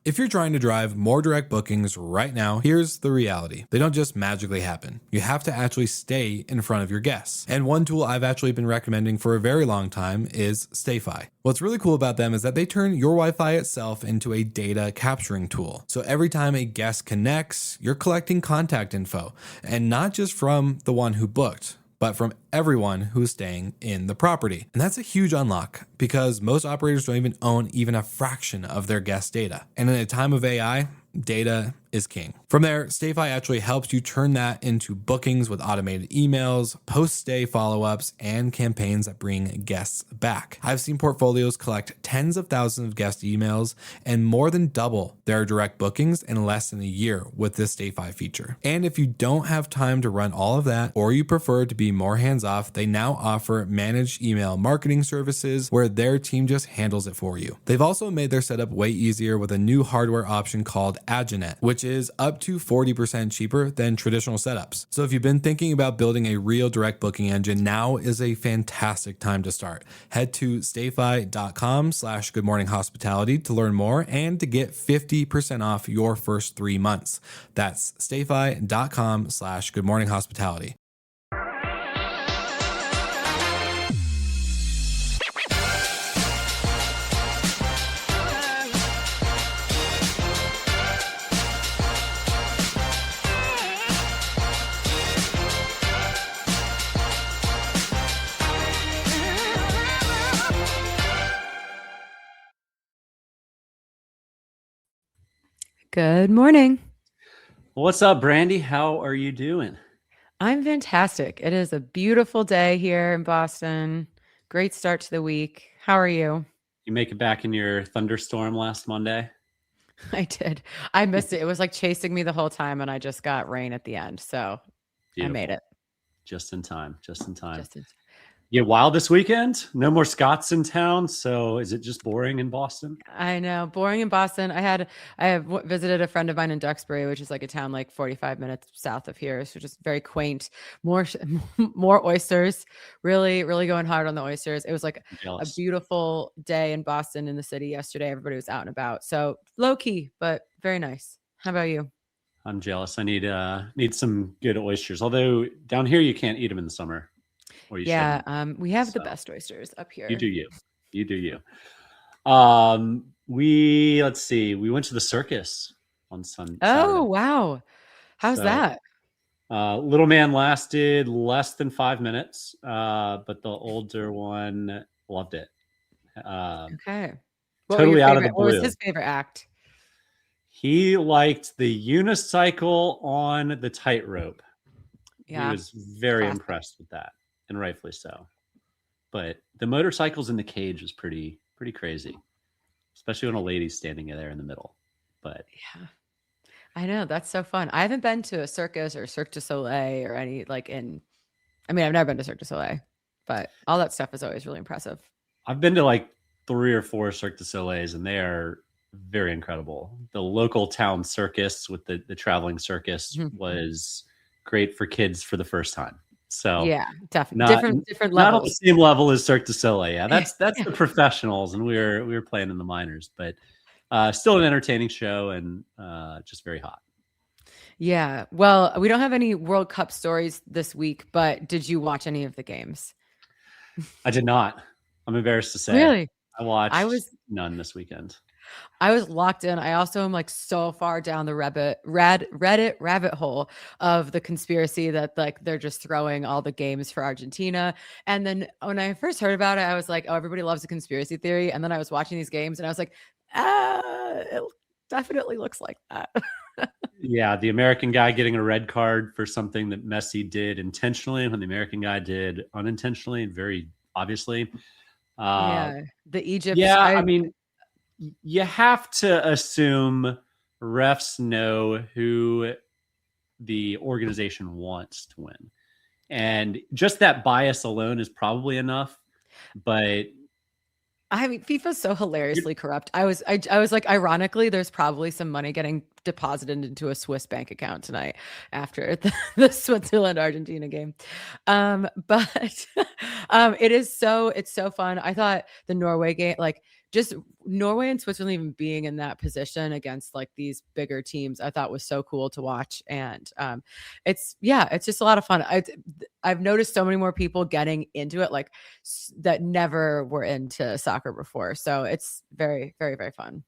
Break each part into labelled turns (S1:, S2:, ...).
S1: If you're trying to drive more direct bookings right now, here's the reality. They don't just magically happen. You have to actually stay in front of your guests. And one tool I've actually been recommending for a very long time is StayFi. What's really cool about them is that they turn your Wi-Fi itself into a data capturing tool. So every time a guest connects, you're collecting contact info, and not just from the one who booked, but from everyone who's staying in the property. And that's a huge unlock because most operators don't even own even a fraction of their guest data. And in a time of AI, data is king. From there, StayFi actually helps you turn that into bookings with automated emails, post-stay follow-ups, and campaigns that bring guests back. I've seen portfolios collect tens of thousands of guest emails and more than double their direct bookings in less than a year with this StayFi feature. And if you don't have time to run all of that, or you prefer to be more hands-off, they now offer managed email marketing services where their team just handles it for you. They've also made their setup way easier with a new hardware option called Aginet, which is up to 40% cheaper than traditional setups. So if you've been thinking about building a real direct booking engine, now is a fantastic time to start. Head to stayfi.com/goodmorninghospitality to learn more and to get 50% off your first 3 months. That's stayfi.com/goodmorninghospitality.
S2: Good morning.
S3: What's up, Brandy? How are you doing?
S2: I'm fantastic. It is a beautiful day here in Boston. Great start to the week. How are you?
S3: You make it back in your thunderstorm last Monday?
S2: I did. I missed it. It was like chasing me the whole time, and I just got rain at the end. So
S3: Beautiful.
S2: I made it.
S3: Just in time. Just in time.
S2: Just in time.
S3: Yeah, wild this weekend. No more Scots in town. So is it just boring in Boston?
S2: I know, boring in Boston. I have visited a friend of mine in Duxbury, which is like a town like 45 minutes south of here, so just very quaint. More oysters. Really, really going hard on the oysters. It was like a beautiful day in Boston in the city yesterday. Everybody was out and about, so low key, but very nice. How about you?
S3: I'm jealous. I need some good oysters. Although down here you can't eat them in the summer.
S2: Yeah, we have the best oysters up here.
S3: You do you. Let's see. We went to the circus on Sunday.
S2: Oh, wow. How's that?
S3: Little man lasted less than 5 minutes, but the older one loved it.
S2: Okay.
S3: Totally out of the blue.
S2: What was his favorite act?
S3: He liked the unicycle on the tightrope.
S2: Yeah.
S3: He was very impressed with that. And rightfully so. But the motorcycles in the cage was pretty crazy, especially when a lady's standing there in the middle. But
S2: yeah, I know, that's so fun. I haven't been to a circus or Cirque du Soleil or any I've never been to Cirque du Soleil, but all that stuff is always really impressive.
S3: I've been to like 3 or 4 Cirque du Soleils, and they are very incredible. The local town circus with the traveling circus was great for kids for the first time. So
S2: yeah, definitely different levels.
S3: Not on the same level as Cirque du Soleil. Yeah, that's the professionals, and we were playing in the minors, but still an entertaining show and just very hot.
S2: Yeah. Well, we don't have any World Cup stories this week, but did you watch any of the games?
S3: I did not. I'm embarrassed to say.
S2: Really?
S3: I watched none this weekend.
S2: I was locked in. I also am like so far down the Reddit rabbit hole of the conspiracy that like they're just throwing all the games for Argentina. And then when I first heard about it, I was like, oh, everybody loves a conspiracy theory. And then I was watching these games and I was like, it definitely looks like that.
S3: Yeah, the American guy getting a red card for something that Messi did intentionally when the American guy did unintentionally and very obviously.
S2: Yeah, the Egypt.
S3: Yeah, I mean, you have to assume refs know who the organization wants to win. And just that bias alone is probably enough. But
S2: I mean, FIFA's so hilariously corrupt. I was like, ironically, there's probably some money getting deposited into a Swiss bank account tonight after the Switzerland-Argentina game. But it's so fun. I thought the Norway game, like just Norway and Switzerland even being in that position against like these bigger teams, I thought was so cool to watch. And it's just a lot of fun. I've noticed so many more people getting into it, like that never were into soccer before. So it's very, very, very fun.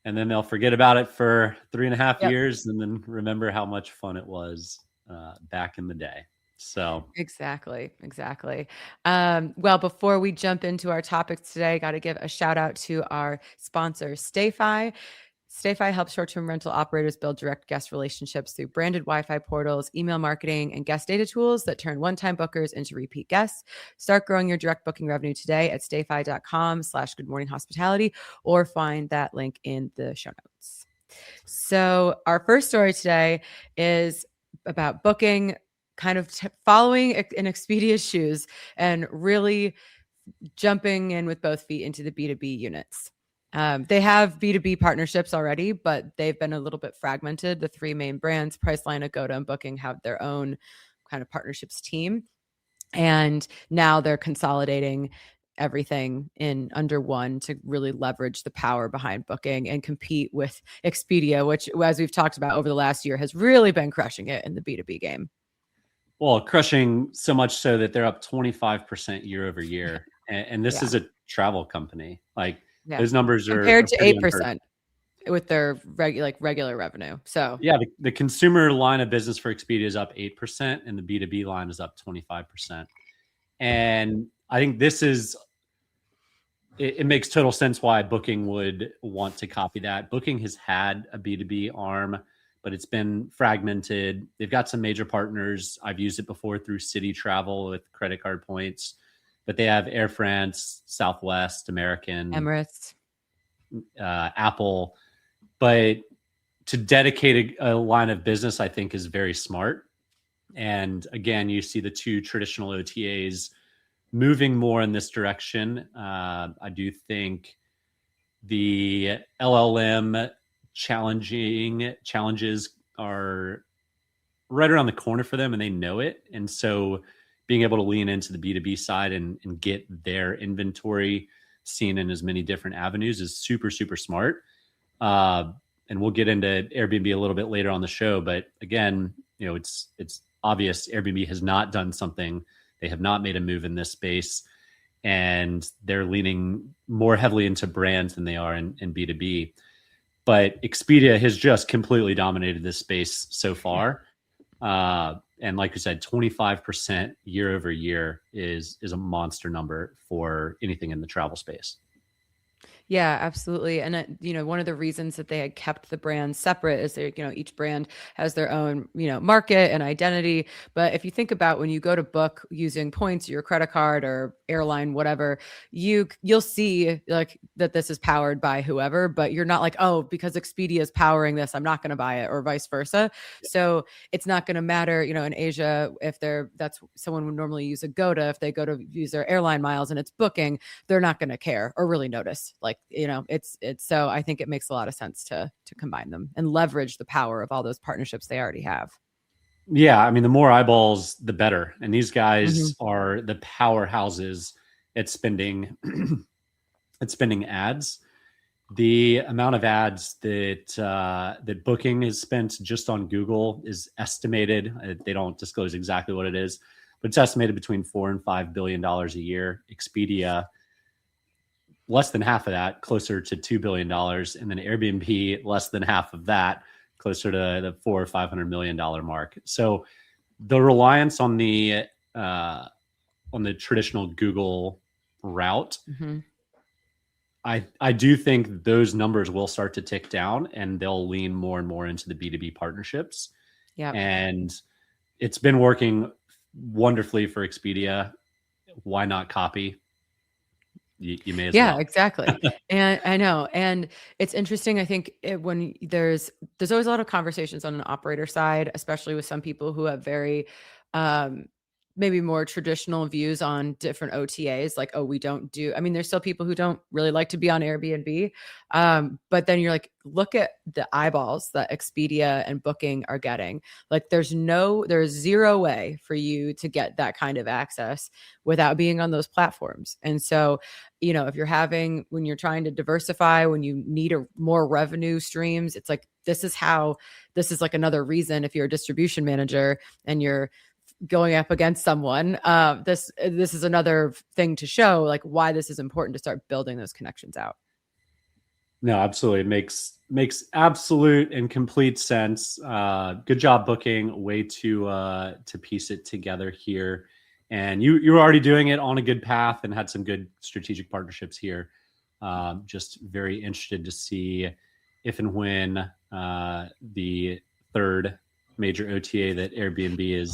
S3: And then they'll forget about it for 3.5
S2: Yep.
S3: years and then remember how much fun it was back in the day. So
S2: Exactly. Well, before we jump into our topics today, got to give a shout out to our sponsor, StayFi. StayFi helps short-term rental operators build direct guest relationships through branded Wi-Fi portals, email marketing, and guest data tools that turn one-time bookers into repeat guests. Start growing your direct booking revenue today at stayfi.com/goodmorninghospitality, or find that link in the show notes. So our first story today is about booking, kind of following in Expedia's shoes and really jumping in with both feet into the B2B units. They have B2B partnerships already, but they've been a little bit fragmented. The three main brands, Priceline, Agoda, and Booking, have their own kind of partnerships team. And now they're consolidating everything in under one to really leverage the power behind Booking and compete with Expedia, which, as we've talked about over the last year, has really been crushing it in the B2B game.
S3: Well, crushing so much so that they're up 25% year over year. And this is a travel company. Like those numbers
S2: compared
S3: are
S2: to 8% with their regular revenue. So
S3: yeah, the consumer line of business for Expedia is up 8% and the B2B line is up 25%. And I think this is, it makes total sense why Booking would want to copy that. Booking has had a B2B arm, but it's been fragmented. They've got some major partners. I've used it before through City Travel with credit card points, but they have Air France, Southwest, American,
S2: Emirates,
S3: Apple. But to dedicate a line of business, I think is very smart. And again, you see the two traditional OTAs moving more in this direction. I do think the LLM challenges are right around the corner for them and they know it. And so being able to lean into the B2B side and get their inventory seen in as many different avenues is super, super smart. And we'll get into Airbnb a little bit later on the show. But again, it's obvious Airbnb has not done something. They have not made a move in this space. And they're leaning more heavily into brands than they are in B2B. But Expedia has just completely dominated this space so far. And like you said, 25% year over year is a monster number for anything in the travel space.
S2: Yeah, absolutely. And, one of the reasons that they had kept the brands separate is that, each brand has their own, market and identity. But if you think about when you go to book using points, your credit card or airline, whatever, you'll see like that this is powered by whoever, but you're not like, oh, because Expedia is powering this, I'm not going to buy it, or vice versa. Yeah. So it's not going to matter, in Asia, if that's someone would normally use Agoda, if they go to use their airline miles and it's Booking, they're not going to care or really notice. Like, it's so I think it makes a lot of sense to combine them and leverage the power of all those partnerships they already have.
S3: Yeah, I mean, the more eyeballs, the better. And these guys are the powerhouses at spending ads. The amount of ads that Booking has spent just on Google is estimated. They don't disclose exactly what it is, but it's estimated between $4 and $5 billion a year. Expedia, less than half of that, closer to $2 billion. And then Airbnb, less than half of that, closer to the $400 or $500 million mark. So the reliance on the traditional Google route, I do think those numbers will start to tick down and they'll lean more and more into the B2B partnerships. Yeah. And it's been working wonderfly for Expedia. Why not copy? You may as well.
S2: Yeah, exactly. And I know. And it's interesting. I think when there's always a lot of conversations on an operator side, especially with some people who have very maybe more traditional views on different OTAs, like, oh, we don't do, I mean, there's still people who don't really like to be on Airbnb. But then you're like, look at the eyeballs that Expedia and Booking are getting. Like there's zero way for you to get that kind of access without being on those platforms. And so, if when you're trying to diversify, when you need more revenue streams, it's like, this is like another reason, if you're a distribution manager and you're going up against someone, this is another thing to show like why this is important to start building those connections out.
S3: No, absolutely. It makes absolute and complete sense. Good job, Booking. Way to piece it together here. And you were already doing it on a good path and had some good strategic partnerships here. Just very interested to see if and when the third major OTA that Airbnb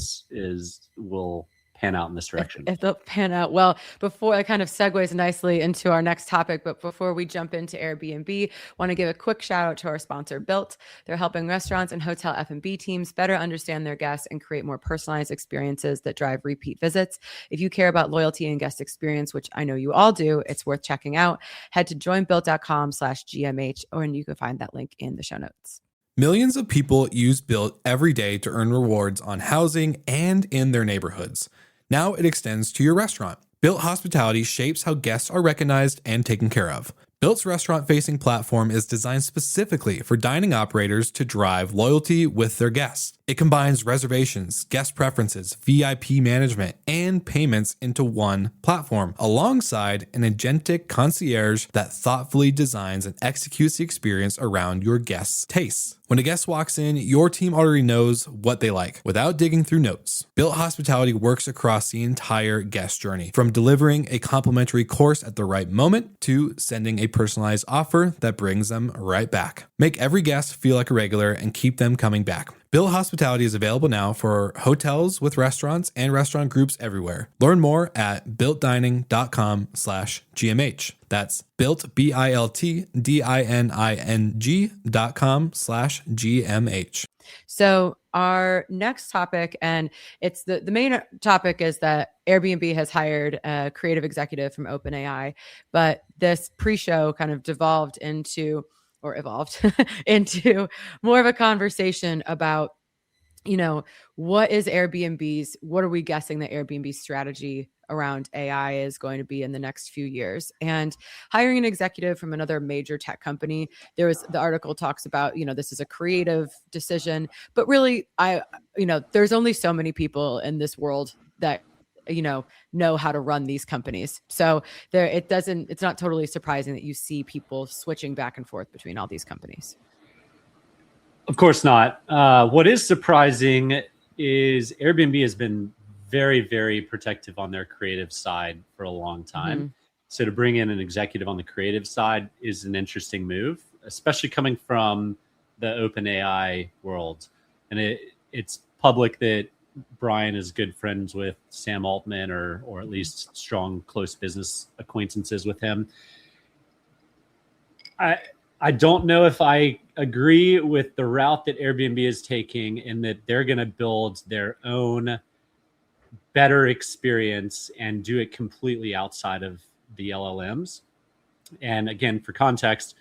S3: will pan out in this direction.
S2: If they'll pan out. Well, before it kind of segues nicely into our next topic, but before we jump into Airbnb, want to give a quick shout out to our sponsor, Built. They're helping restaurants and hotel F&B teams better understand their guests and create more personalized experiences that drive repeat visits. If you care about loyalty and guest experience, which I know you all do, it's worth checking out. Head to joinbuilt.com/GMH, and you can find that link in the show notes.
S1: Millions of people use Built every day to earn rewards on housing and in their neighborhoods. Now it extends to your restaurant. Built Hospitality shapes how guests are recognized and taken care of. Built's restaurant-facing platform is designed specifically for dining operators to drive loyalty with their guests. It combines reservations, guest preferences, VIP management, and payments into one platform, alongside an agentic concierge that thoughtfully designs and executes the experience around your guests' tastes. When a guest walks in, your team already knows what they like without digging through notes. Built Hospitality works across the entire guest journey, from delivering a complimentary course at the right moment to sending a personalized offer that brings them right back. Make every guest feel like a regular and keep them coming back. Built Hospitality is available now for hotels with restaurants and restaurant groups everywhere. Learn more at builtdining.com/GMH. That's built, BILTDINING.com/GMH.
S2: So our next topic, and it's the main topic, is that Airbnb has hired a creative executive from OpenAI, but this pre-show kind of evolved into more of a conversation about, what is Airbnb's, what are we guessing that Airbnb's strategy around AI is going to be in the next few years, and hiring an executive from another major tech company. The article talks about, this is a creative decision, but really there's only so many people in this world that know how to run these companies. So it's not totally surprising that you see people switching back and forth between all these companies.
S3: Of course not. What is surprising is Airbnb has been very, very protective on their creative side for a long time. Mm-hmm. So to bring in an executive on the creative side is an interesting move, especially coming from the OpenAI world. And it's public that Brian is good friends with Sam Altman, or at least strong, close business acquaintances with him. I don't know if I agree with the route that Airbnb is taking, in that they're going to build their own better experience and do it completely outside of the LLMs. And again, for context,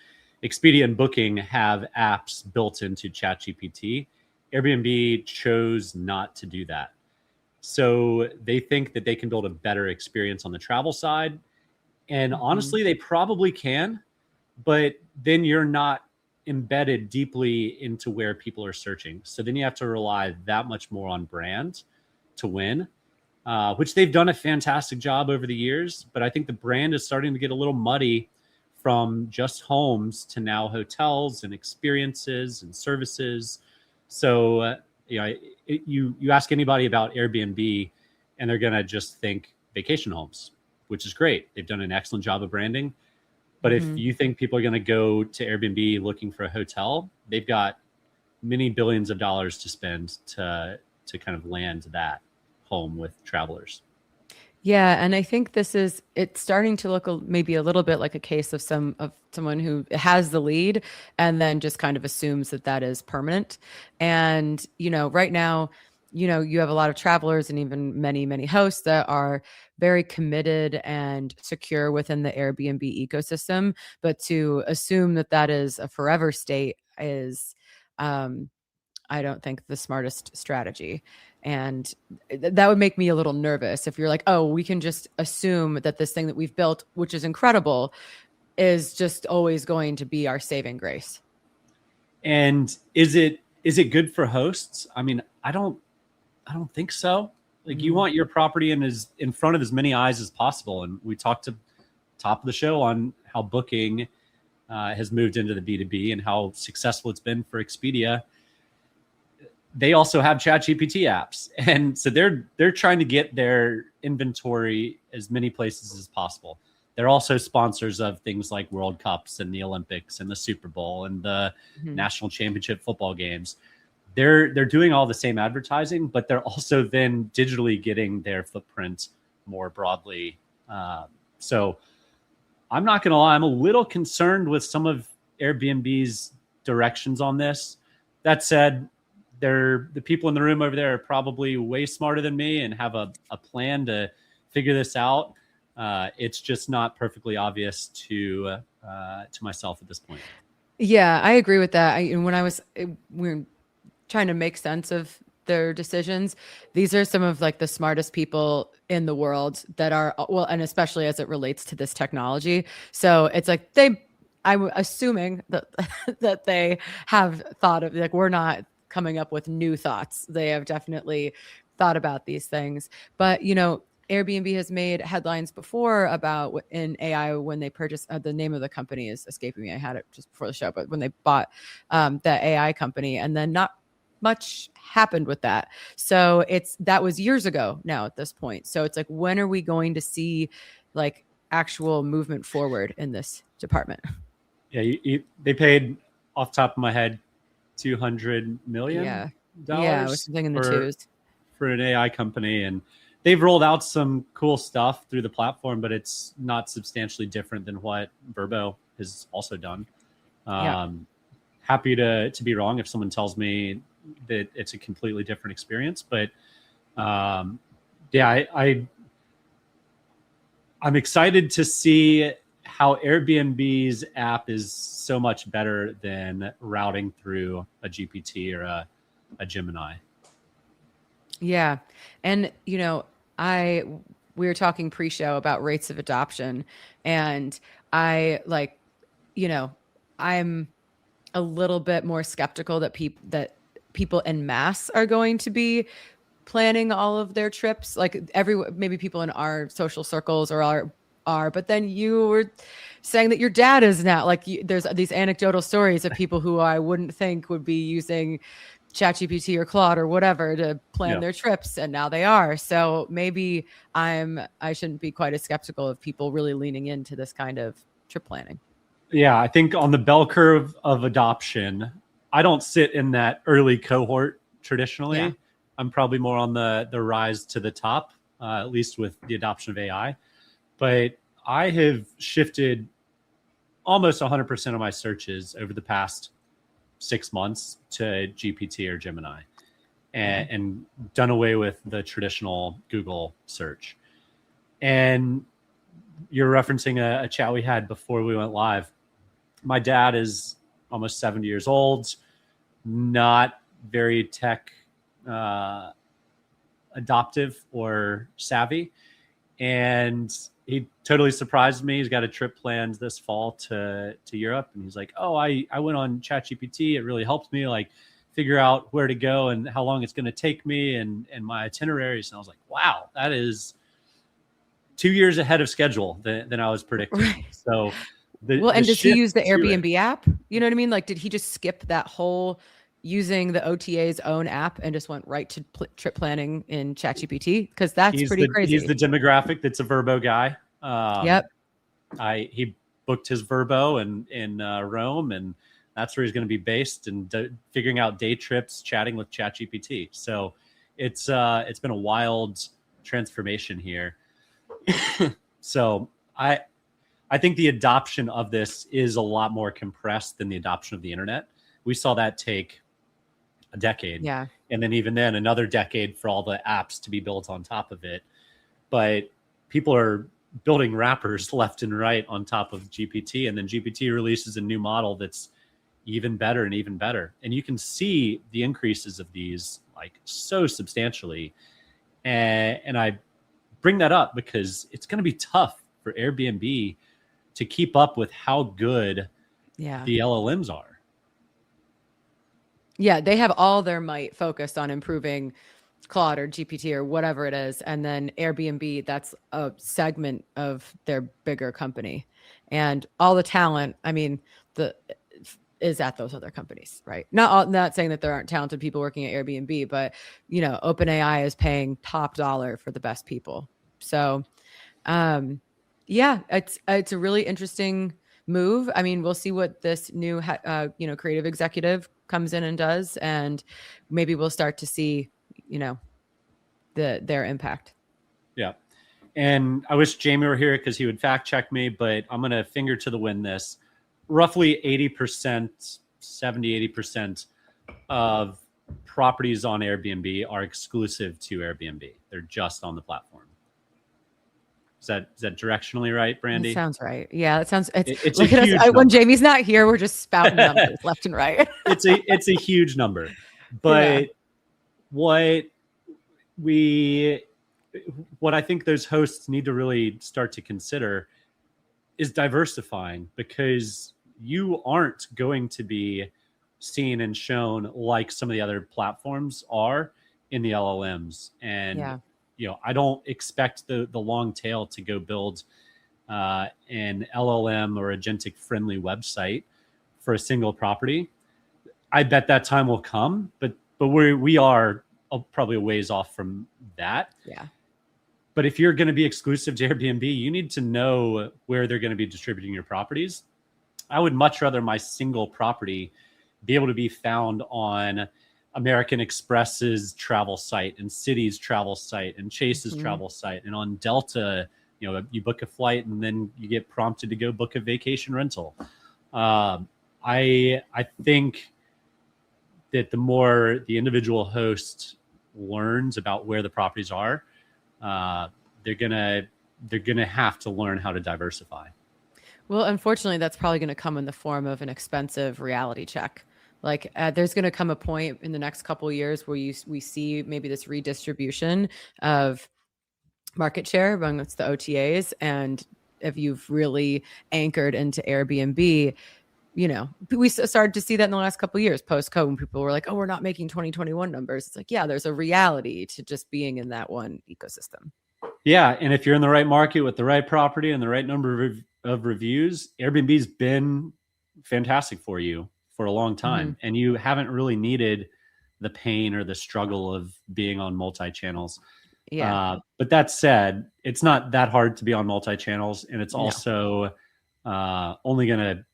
S3: Expedia and Booking have apps built into ChatGPT. Airbnb chose not to do that. So they think that they can build a better experience on the travel side. And honestly, they probably can, but then you're not embedded deeply into where people are searching. So then you have to rely that much more on brand to win, which they've done a fantastic job over the years. But I think the brand is starting to get a little muddy from just homes to now hotels and experiences and services. So, you ask anybody about Airbnb and they're going to just think vacation homes, which is great. They've done an excellent job of branding. But if you think people are going to go to Airbnb looking for a hotel, they've got many billions of dollars to spend to kind of land that home with travelers.
S2: Yeah, and I think it's starting to look maybe a little bit like a case of someone who has the lead and then just kind of assumes that is permanent. And right now, you have a lot of travelers and even many, many hosts that are very committed and secure within the Airbnb ecosystem. But to assume that that is a forever state is, I don't think, the smartest strategy. And that would make me a little nervous if you're like, oh, we can just assume that this thing that we've built, which is incredible, is just always going to be our saving grace.
S3: And is it good for hosts? I mean, I don't think so. Like, you want your property in front of as many eyes as possible. And we talked to top of the show on how booking has moved into the B2B and how successful it's been for Expedia. They also have ChatGPT apps, and so they're trying to get their inventory as many places as possible. They're also sponsors of things like World Cups and the Olympics and the Super Bowl and the national championship football games. They're doing all the same advertising, but they're also then digitally getting their footprint more broadly. So I'm not going to lie, I'm a little concerned with some of Airbnb's directions on this. That said, the people in the room over there are probably way smarter than me and have a plan to figure this out. It's just not perfectly obvious to myself at this point.
S2: Yeah, I agree with that. We're trying to make sense of their decisions. These are some of like the smartest people in the world that are, well, and especially as it relates to this technology. So it's like I'm assuming that that they have thought of, like, we're not coming up with new thoughts. They have definitely thought about these things. But, Airbnb has made headlines before about in AI when they purchased, the name of the company is escaping me. I had it just before the show, but when they bought the AI company, and then not much happened with that. So that was years ago now at this point. So it's like, when are we going to see like actual movement forward in this department?
S3: Yeah, they paid, off the top of my head, $200 million.
S2: Yeah, with something in the twos
S3: for an AI company, and they've rolled out some cool stuff through the platform, but it's not substantially different than what Vrbo has also done. Happy to be wrong if someone tells me that it's a completely different experience, but I'm excited to see how Airbnb's app is so much better than routing through a GPT or a Gemini. Yeah.
S2: And, we were talking pre-show about rates of adoption, and I'm a little bit more skeptical that people en masse are going to be planning all of their trips. Like maybe people in our social circles are, but then you were saying that your dad is now, like, there's these anecdotal stories of people who I wouldn't think would be using ChatGPT or Claude or whatever to plan their trips, and now they are. So maybe I shouldn't be quite as skeptical of people really leaning into this kind of trip planning.
S3: Yeah, I think on the bell curve of adoption, I don't sit in that early cohort traditionally. Yeah. I'm probably more on the rise to the top, at least with the adoption of AI. But I have shifted almost 100% of my searches over the past 6 months to GPT or Gemini, and done away with the traditional Google search. And you're referencing a chat we had before we went live. My dad is almost 70 years old, not very tech adoptive or savvy. And he totally surprised me. He's got a trip planned this fall to Europe. And he's like, oh, I went on ChatGPT. It really helped me like figure out where to go and how long it's going to take me and my itineraries. And I was like, wow, that is 2 years ahead of schedule than I was predicting. Right. So
S2: and does he use the Airbnb app? You know what I mean? Like, did he just skip that whole using the OTA's own app and just went right to trip planning in ChatGPT? Because that's pretty crazy.
S3: He's the demographic that's a Vrbo guy.
S2: Yep.
S3: He booked his Vrbo in Rome, and that's where he's going to be based, and figuring out day trips, chatting with ChatGPT. So it's been a wild transformation here. So I think the adoption of this is a lot more compressed than the adoption of the internet. We saw that take a decade.
S2: Yeah.
S3: And then even then, another decade for all the apps to be built on top of it. But people are building wrappers left and right on top of GPT. And then GPT releases a new model that's even better and even better. And you can see the increases of these like so substantially. And I bring that up because it's going to be tough for Airbnb to keep up with how good the LLMs are.
S2: Yeah, they have all their might focused on improving Claude or GPT or whatever it is. And then Airbnb, that's a segment of their bigger company. And all the talent, I mean, is at those other companies, right? Not saying that there aren't talented people working at Airbnb, but OpenAI is paying top dollar for the best people. So, yeah, it's a really interesting move. I mean, we'll see what this new creative executive comes in and does, and maybe we'll start to see their impact.
S3: Yeah. And I wish Jamie were here because he would fact check me, but I'm going to finger to the wind this. Roughly 80%, 70-80% of properties on Airbnb are exclusive to Airbnb. They're just on the platform. Is that directionally right, Brandy?
S2: That sounds right. Yeah, that sounds.
S3: It's a huge number.
S2: When Jamie's not here, we're just spouting numbers left and right.
S3: It's a huge number, but what I think those hosts need to really start to consider is diversifying, because you aren't going to be seen and shown like some of the other platforms are in the LLMs. And I don't expect the long tail to go build an LLM or agentic friendly website for a single property. I bet that time will come, but we are probably a ways off from that.
S2: Yeah.
S3: But if you're going to be exclusive to Airbnb, you need to know where they're going to be distributing your properties. I would much rather my single property be able to be found on American Express's travel site and Citi's travel site and Chase's travel site, and on Delta, you book a flight and then you get prompted to go book a vacation rental. I think that the more the individual host learns about where the properties are, they're gonna have to learn how to diversify.
S2: Well, unfortunately, that's probably going to come in the form of an expensive reality check. Like there's going to come a point in the next couple of years where we see maybe this redistribution of market share amongst the OTAs. And if you've really anchored into Airbnb, we started to see that in the last couple of years post-COVID, when people were like, oh, we're not making 2021 numbers. It's like, yeah, there's a reality to just being in that one ecosystem.
S3: Yeah. And if you're in the right market with the right property and the right number of reviews, Airbnb's been fantastic for you for a long time. And you haven't really needed the pain or the struggle of being on multi-channels.
S2: Yeah.
S3: But that said, it's not that hard to be on multi-channels, and it's also only going to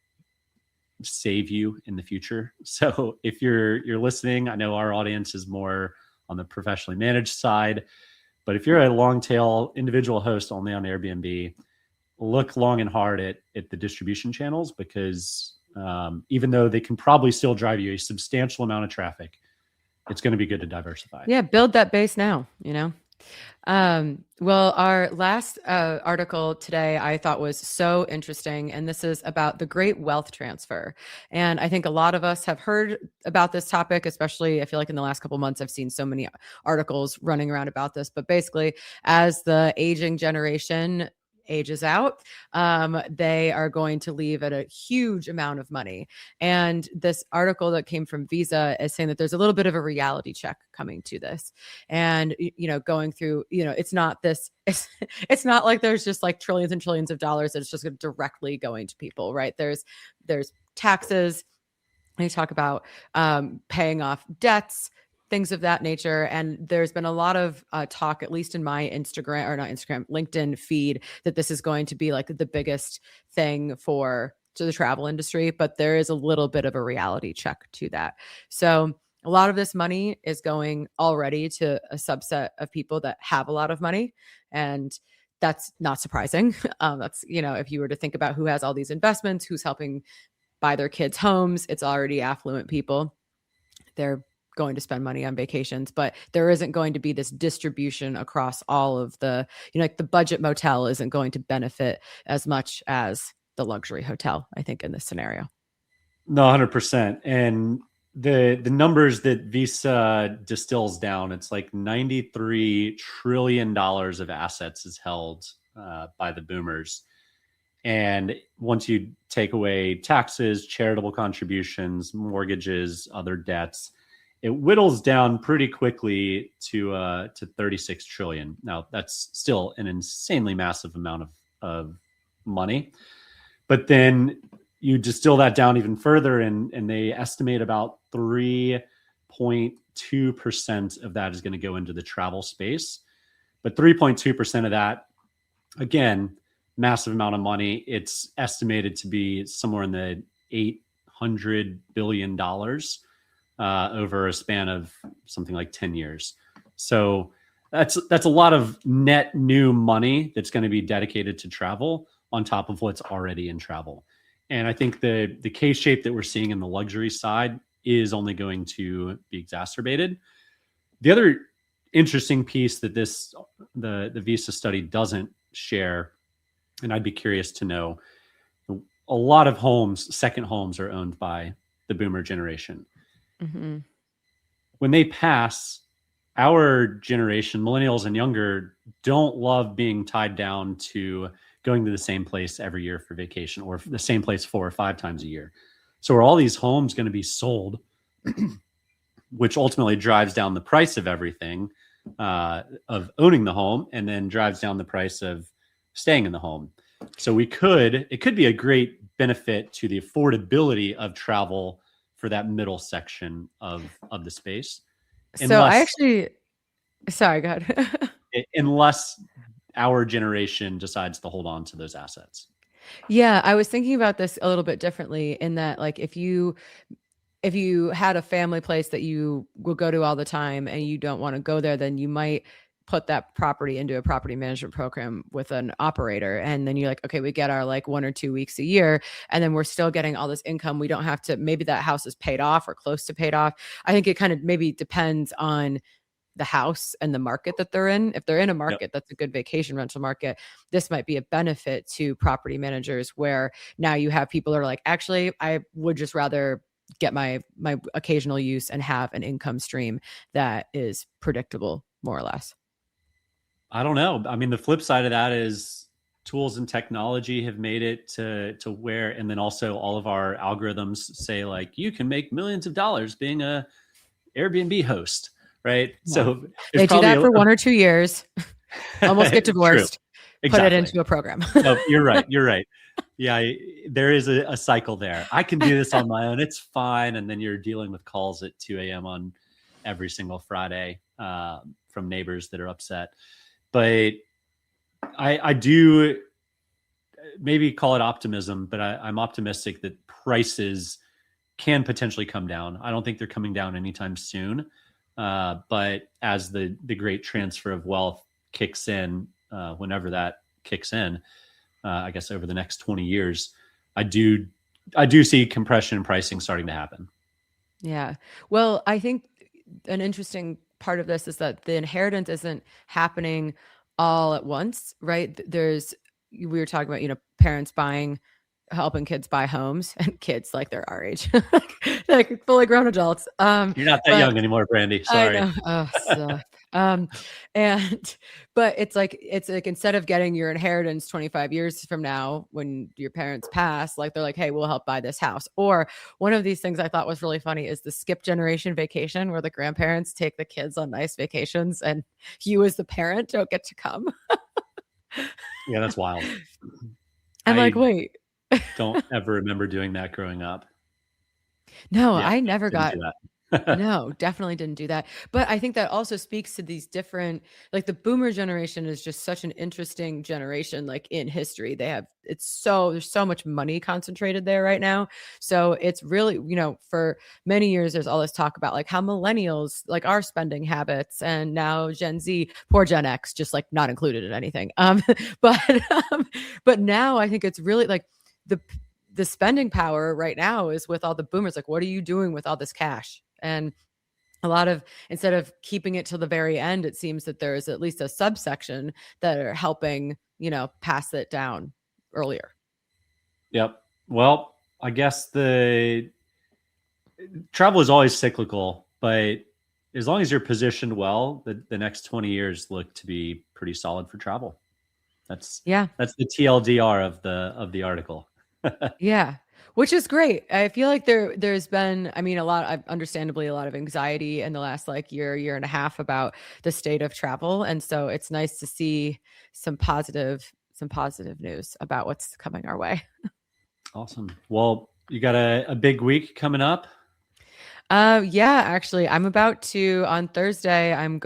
S3: save you in the future. So if you're listening, I know our audience is more on the professionally managed side, but if you're a long tail individual host only on Airbnb, look long and hard at the distribution channels, because even though they can probably still drive you a substantial amount of traffic, it's going to be good to diversify.
S2: Yeah, build that base now, Well, our last article today I thought was so interesting, and this is about the great wealth transfer. And I think a lot of us have heard about this topic, especially I feel like in the last couple of months, I've seen so many articles running around about this. But basically, as the aging generation ages out, they are going to leave at a huge amount of money. And this article that came from Visa is saying that there's a little bit of a reality check coming to this. And, going through, it's not this, it's not like there's just like trillions and trillions of dollars that's just directly going to people, right? There's taxes. They talk about paying off debts, things of that nature. And there's been a lot of talk, at least in my LinkedIn feed, that this is going to be like the biggest thing to the travel industry, but there is a little bit of a reality check to that. So a lot of this money is going already to a subset of people that have a lot of money. And that's not surprising. That's, if you were to think about who has all these investments, who's helping buy their kids' homes, it's already affluent people. They're going to spend money on vacations, but there isn't going to be this distribution across all of the, like the budget motel isn't going to benefit as much as the luxury hotel, I think, in this scenario.
S3: No, 100%. And the numbers that Visa distills down, it's like $93 trillion of assets is held by the boomers. And once you take away taxes, charitable contributions, mortgages, other debts, it whittles down pretty quickly to 36 trillion. Now, that's still an insanely massive amount of money. But then you distill that down even further, and they estimate about 3.2% of that is going to go into the travel space. But 3.2% of that, again, massive amount of money. It's estimated to be somewhere in the $800 billion over a span of something like 10 years. So that's a lot of net new money that's going to be dedicated to travel on top of what's already in travel. And I think the K shape that we're seeing in the luxury side is only going to be exacerbated. The other interesting piece that the Visa study doesn't share, and I'd be curious to know, a lot of homes, second homes, are owned by the boomer generation.
S2: Mm-hmm.
S3: When they pass, our generation, millennials and younger, don't love being tied down to going to the same place every year for vacation, or the same place 4 or 5 times a year. So are all these homes going to be sold, which ultimately drives down the price of everything, of owning the home, and then drives down the price of staying in the home. So it could be a great benefit to the affordability of travel for that middle section of the space.
S2: So sorry, go ahead.
S3: Unless our generation decides to hold on to those assets.
S2: Yeah, I was thinking about this a little bit differently in that, like, if you had a family place that you will go to all the time and you don't want to go there, then you might put that property into a property management program with an operator. And then you're like, okay, we get our like 1 or 2 weeks a year, and then we're still getting all this income. We don't have to, maybe that house is paid off or close to paid off. I think it kind of maybe depends on the house and the market that they're in. If they're in a market that's a good vacation rental market, this might be a benefit to property managers, where now you have people that are like, actually, I would just rather get my occasional use and have an income stream that is predictable, more or less.
S3: I don't know. I mean, the flip side of that is tools and technology have made it to where, and then also all of our algorithms say, like, you can make millions of dollars being a Airbnb host, right? Yeah. So
S2: they do that for 1 or 2 years, almost get divorced,
S3: exactly.
S2: Put it into a program.
S3: No, you're right. Yeah, there is a cycle there. I can do this on my own. It's fine. And then you're dealing with calls at 2 a.m. on every single Friday from neighbors that are upset. But I do maybe call it optimism, but I'm optimistic that prices can potentially come down. I don't think they're coming down anytime soon. But as the great transfer of wealth kicks in, whenever that kicks in, I guess over the next 20 years, I do see compression in pricing starting to happen.
S2: Yeah. Well, I think an interesting part of this is that the inheritance isn't happening all at once, right? We were talking about, parents helping kids buy homes, and kids, like, they're our age, like fully grown adults.
S3: You're not that young anymore, Brandy. Sorry.
S2: I know. But it's like instead of getting your inheritance 25 years from now when your parents pass, like, they're like, hey, we'll help buy this house. Or one of these things I thought was really funny is the skip generation vacation, where the grandparents take the kids on nice vacations and you as the parent don't get to come.
S3: Yeah, that's wild.
S2: I'm like, wait.
S3: Don't ever remember doing that growing up.
S2: No, yeah, I never got
S3: that.
S2: No, definitely didn't do that. But I think that also speaks to these different, like, the boomer generation is just such an interesting generation, like, in history. There's so much money concentrated there right now. So it's really, for many years, there's all this talk about, like, how millennials, like, our spending habits, and now Gen Z, poor Gen X, just, like, not included in anything. But now I think it's really like the spending power right now is with all the boomers. Like, what are you doing with all this cash? And a lot of, instead of keeping it till the very end, it seems that there's at least a subsection that are helping, pass it down earlier.
S3: Yep. Well, I guess the travel is always cyclical, but as long as you're positioned well, the next 20 years look to be pretty solid for travel. That's the TLDR of the article.
S2: Yeah, which is great. I feel like there's been, understandably a lot of anxiety in the last year and a half about the state of travel, and so it's nice to see some positive news about what's coming our way.
S3: Awesome. Well, you got a big week coming up.
S2: Yeah, actually, I'm about to, on Thursday, I'm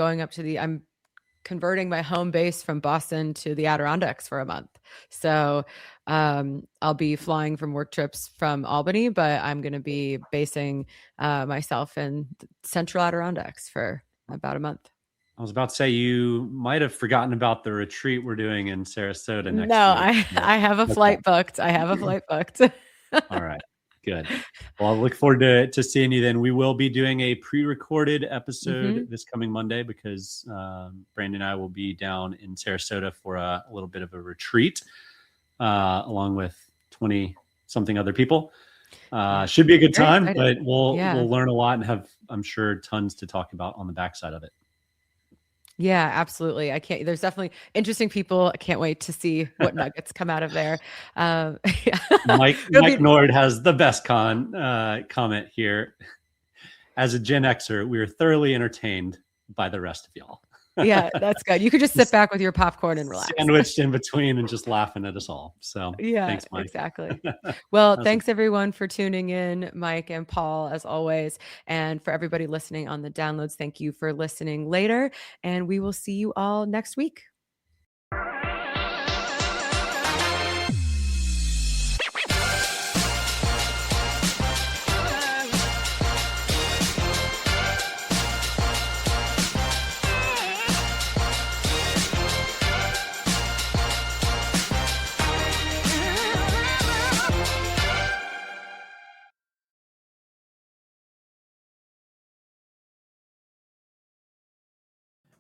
S2: converting my home base from Boston to the Adirondacks for a month. So I'll be flying from work trips from Albany, but I'm going to be basing myself in Central Adirondacks for about a month.
S3: I was about to say, you might have forgotten about the retreat we're doing in Sarasota next
S2: No,
S3: week.
S2: I have a flight booked.
S3: All right. Good. Well, I look forward to seeing you then. We will be doing a pre-recorded episode this coming Monday because Brandon and I will be down in Sarasota for a little bit of a retreat along with 20 something other people. Should be a good time, but we'll learn a lot and have, I'm sure, tons to talk about on the backside of it.
S2: Yeah, absolutely. There's definitely interesting people. I can't wait to see what nuggets come out of there.
S3: Mike Nord has the best comment here. As a Gen Xer, we were thoroughly entertained by the rest of y'all.
S2: Yeah, that's good. You could just sit back with your popcorn and relax.
S3: Sandwiched in between and just laughing at us all. So
S2: yeah,
S3: thanks, Mike.
S2: Exactly. Well, thanks everyone for tuning in, Mike and Paul, as always. And for everybody listening on the downloads, thank you for listening later. And we will see you all next week.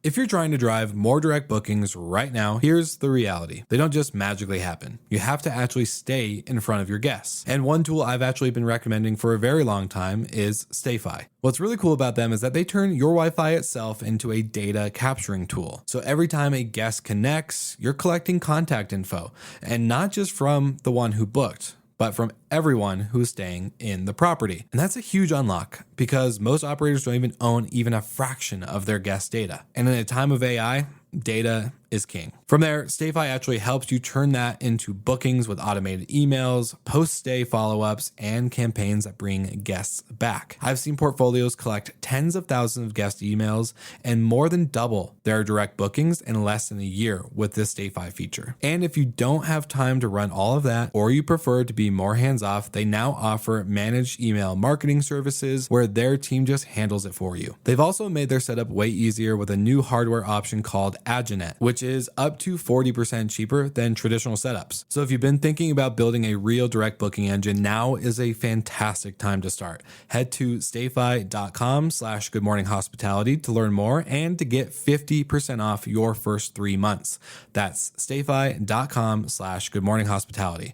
S1: If you're trying to drive more direct bookings right now, here's the reality. They don't just magically happen. You have to actually stay in front of your guests. And one tool I've actually been recommending for a very long time is StayFi. What's really cool about them is that they turn your Wi-Fi itself into a data capturing tool. So every time a guest connects, you're collecting contact info, and not just from the one who booked, but from everyone who's staying in the property. And that's a huge unlock because most operators don't even own even a fraction of their guest data. And in a time of AI, data is king. From there, StayFi actually helps you turn that into bookings with automated emails, post-stay follow-ups, and campaigns that bring guests back. I've seen portfolios collect tens of thousands of guest emails and more than double their direct bookings in less than a year with this StayFi feature. And if you don't have time to run all of that, or you prefer to be more hands-off, they now offer managed email marketing services where their team just handles it for you. They've also made their setup way easier with a new hardware option called Aginet, which is up to 40% cheaper than traditional setups. So if you've been thinking about building a real direct booking engine, now is a fantastic time to start. Head to stayfi.com/goodmorninghospitality to learn more and to get 50% off your first 3 months. That's stayfi.com/goodmorninghospitality.